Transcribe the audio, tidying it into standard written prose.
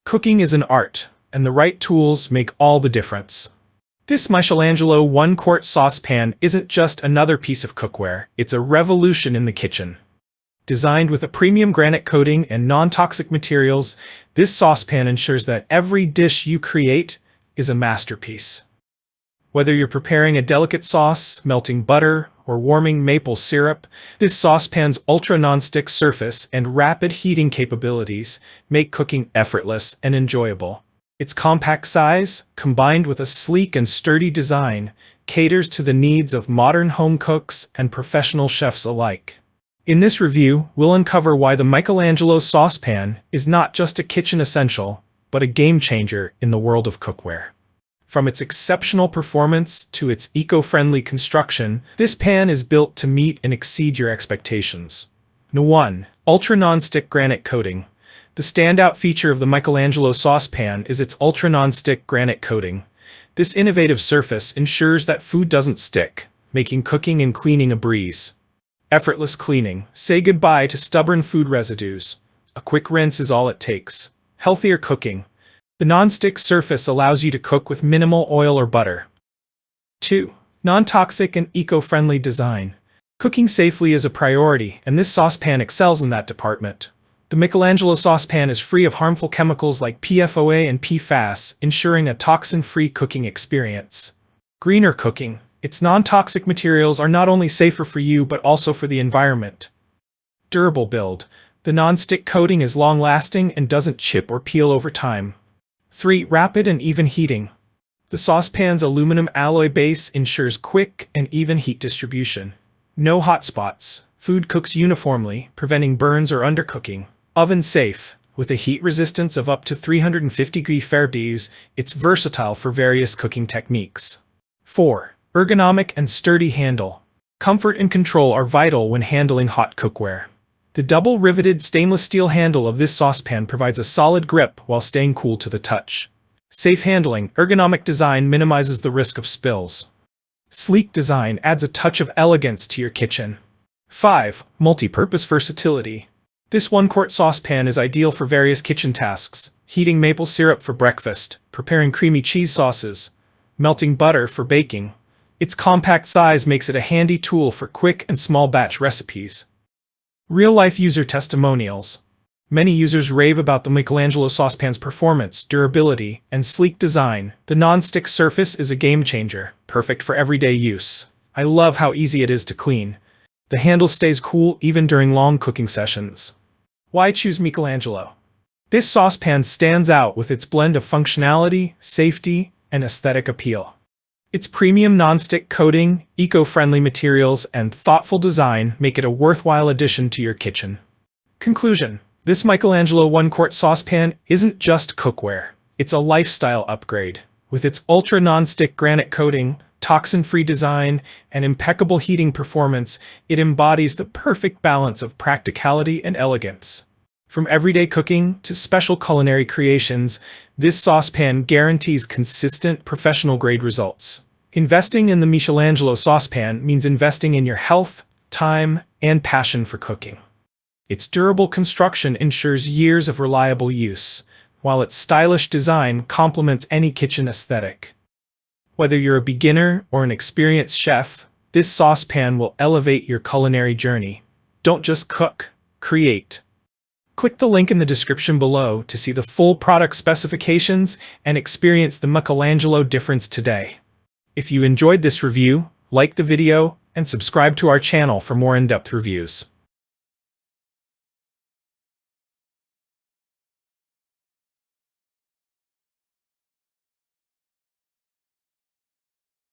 Cooking is an art, and the right tools make all the difference. This Michelangelo 1-quart saucepan isn't just another piece of cookware, it's a revolution in the kitchen. Designed with a premium granite coating and non-toxic materials, this saucepan ensures that every dish you create is a masterpiece. Whether you're preparing a delicate sauce, melting butter, or warming maple syrup, this saucepan's ultra-nonstick surface and rapid heating capabilities make cooking effortless and enjoyable. Its compact size, combined with a sleek and sturdy design, caters to the needs of modern home cooks and professional chefs alike. In this review, we'll uncover why the Michelangelo saucepan is not just a kitchen essential, but a game-changer in the world of cookware. From its exceptional performance to its eco-friendly construction, this pan is built to meet and exceed your expectations. 1. Ultra-nonstick granite coating. The standout feature of the Michelangelo saucepan is its ultra-nonstick granite coating. This innovative surface ensures that food doesn't stick, making cooking and cleaning a breeze. Effortless cleaning. Say goodbye to stubborn food residues. A quick rinse is all it takes. Healthier cooking. The non-stick surface allows you to cook with minimal oil or butter. 2. Non-toxic and eco-friendly design. Cooking safely is a priority, and this saucepan excels in that department. The Michelangelo saucepan is free of harmful chemicals like PFOA and PFAS, ensuring a toxin-free cooking experience. Greener cooking. Its non-toxic materials are not only safer for you but also for the environment. Durable build. The non-stick coating is long-lasting and doesn't chip or peel over time. 3. Rapid and even heating. The saucepan's aluminum alloy base ensures quick and even heat distribution. No hot spots. Food cooks uniformly, preventing burns or undercooking. Oven safe. With a heat resistance of up to 350°F, it's versatile for various cooking techniques. 4. Ergonomic and sturdy handle. Comfort and control are vital when handling hot cookware. The double-riveted stainless steel handle of this saucepan provides a solid grip while staying cool to the touch. Safe handling. Ergonomic design minimizes the risk of spills. Sleek design adds a touch of elegance to your kitchen. 5. Multi-purpose versatility. This 1-quart saucepan is ideal for various kitchen tasks: heating maple syrup for breakfast, preparing creamy cheese sauces, melting butter for baking. Its compact size makes it a handy tool for quick and small batch recipes. Real-life user testimonials. Many users rave about the Michelangelo saucepan's performance, durability, and sleek design. The non-stick surface is a game-changer, perfect for everyday use. I love how easy it is to clean. The handle stays cool even during long cooking sessions. Why choose Michelangelo? This saucepan stands out with its blend of functionality, safety, and aesthetic appeal. Its premium non-stick coating, eco-friendly materials, and thoughtful design make it a worthwhile addition to your kitchen. Conclusion: this Michelangelo 1-quart saucepan isn't just cookware, it's a lifestyle upgrade. With its ultra-non-stick granite coating, toxin-free design, and impeccable heating performance, it embodies the perfect balance of practicality and elegance. From everyday cooking to special culinary creations, this saucepan guarantees consistent, professional-grade results. Investing in the Michelangelo saucepan means investing in your health, time, and passion for cooking. Its durable construction ensures years of reliable use, while its stylish design complements any kitchen aesthetic. Whether you're a beginner or an experienced chef, this saucepan will elevate your culinary journey. Don't just cook, create. Click the link in the description below to see the full product specifications and experience the Michelangelo difference today. If you enjoyed this review, like the video and subscribe to our channel for more in-depth reviews.